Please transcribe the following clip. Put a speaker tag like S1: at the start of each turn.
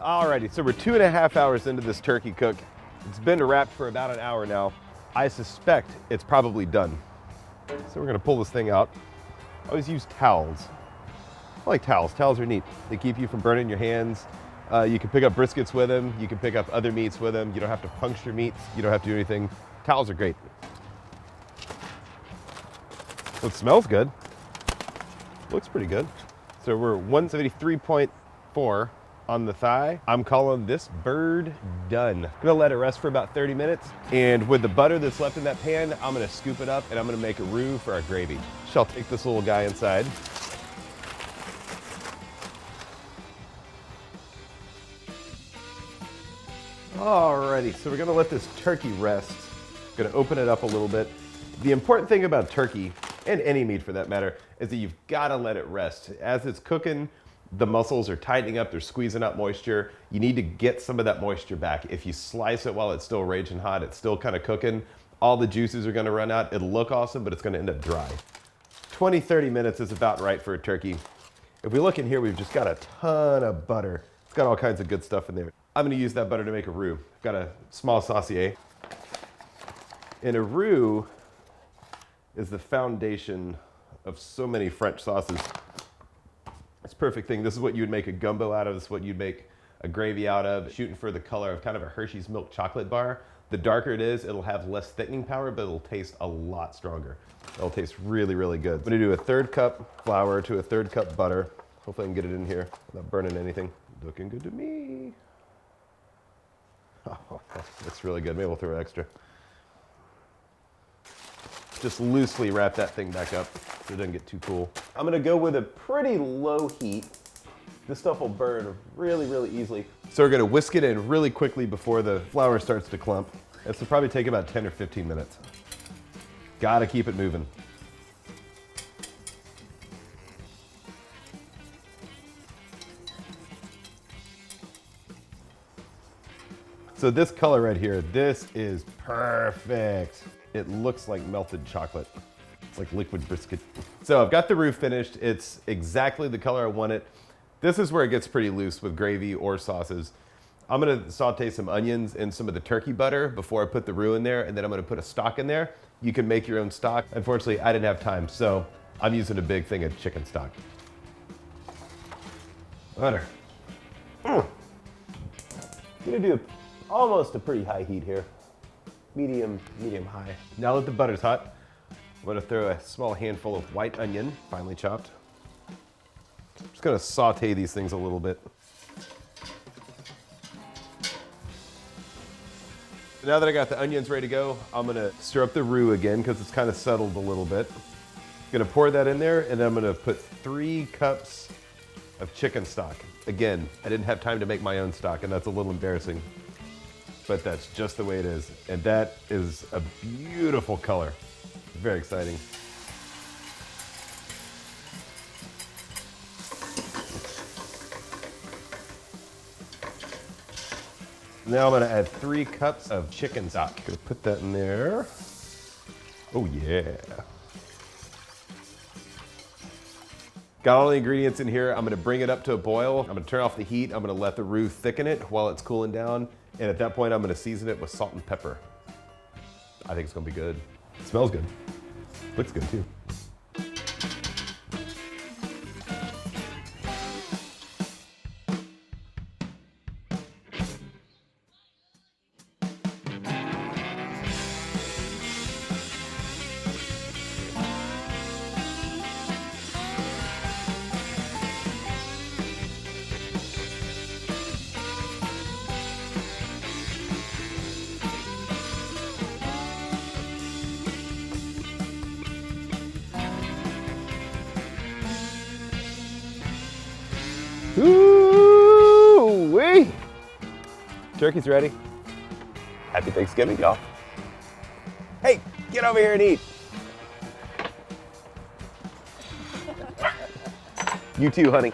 S1: Alrighty, so we're 2.5 hours into this turkey cook. It's been wrapped for about an hour now. I suspect it's probably done. So we're gonna pull this thing out. Always use towels. I like towels. Towels are neat. They keep you from burning your hands. You can pick up briskets with them. You can pick up other meats with them. You don't have to puncture meats. You don't have to do anything. Towels are great. Well, it smells good. Looks pretty good. So we're 173.4 on the thigh. I'm calling this bird done. Gonna let it rest for about 30 minutes. And with the butter that's left in that pan, I'm gonna scoop it up and I'm gonna make a roux for our gravy. So I'll take this little guy inside. Alrighty, so we're gonna let this turkey rest. Gonna open it up a little bit. The important thing about turkey, and any meat for that matter, is that you've gotta let it rest. As it's cooking, the muscles are tightening up, they're squeezing out moisture. You need to get some of that moisture back. If you slice it while it's still raging hot, it's still kind of cooking, all the juices are gonna run out. It'll look awesome, but it's gonna end up dry. 20, 30 minutes is about right for a turkey. If we look in here, we've just got a ton of butter. It's got all kinds of good stuff in there. I'm gonna use that butter to make a roux. I've got a small saucier. And a roux is the foundation of so many French sauces. It's a perfect thing. This is what you would make a gumbo out of. This is what you'd make a gravy out of. Shooting for the color of kind of a Hershey's milk chocolate bar. The darker it is, it'll have less thickening power, but it'll taste a lot stronger. It'll taste really, really good. I'm gonna do a 1/3 cup flour to a 1/3 cup butter. Hopefully I can get it in here without burning anything. Looking good to me. Oh, looks really good. Maybe we'll throw extra. Just loosely wrap that thing back up so it doesn't get too cool. I'm gonna go with a pretty low heat. This stuff will burn really, really easily. So we're gonna whisk it in really quickly before the flour starts to clump. This will probably take about 10 or 15 minutes. Gotta keep it moving. So this color right here, this is perfect. It looks like melted chocolate. It's like liquid brisket. So I've got the roux finished. It's exactly the color I want it. This is where it gets pretty loose with gravy or sauces. I'm gonna saute some onions and some of the turkey butter before I put the roux in there, and then I'm gonna put a stock in there. You can make your own stock. Unfortunately, I didn't have time, so I'm using a big thing of chicken stock. Butter. I'm gonna do almost a pretty high heat here. Medium high. Now that the butter's hot, I'm gonna throw a small handful of white onion, finely chopped. Just gonna saute these things a little bit. Now that I got the onions ready to go, I'm gonna stir up the roux again because it's kind of settled a little bit. Gonna pour that in there, and then I'm gonna put 3 cups of chicken stock. Again, I didn't have time to make my own stock, and that's a little embarrassing. But that's just the way it is. And that is a beautiful color. Very exciting. Now I'm gonna add 3 cups of chicken stock. Gonna put that in there. Oh yeah. Got all the ingredients in here. I'm gonna bring it up to a boil. I'm gonna turn off the heat. I'm gonna let the roux thicken it while it's cooling down. And at that point, I'm gonna season it with salt and pepper. I think it's gonna be good. It smells good. Looks good too. Ooh-wee! Turkey's ready. Happy Thanksgiving, y'all. Hey, get over here and eat. You too, honey.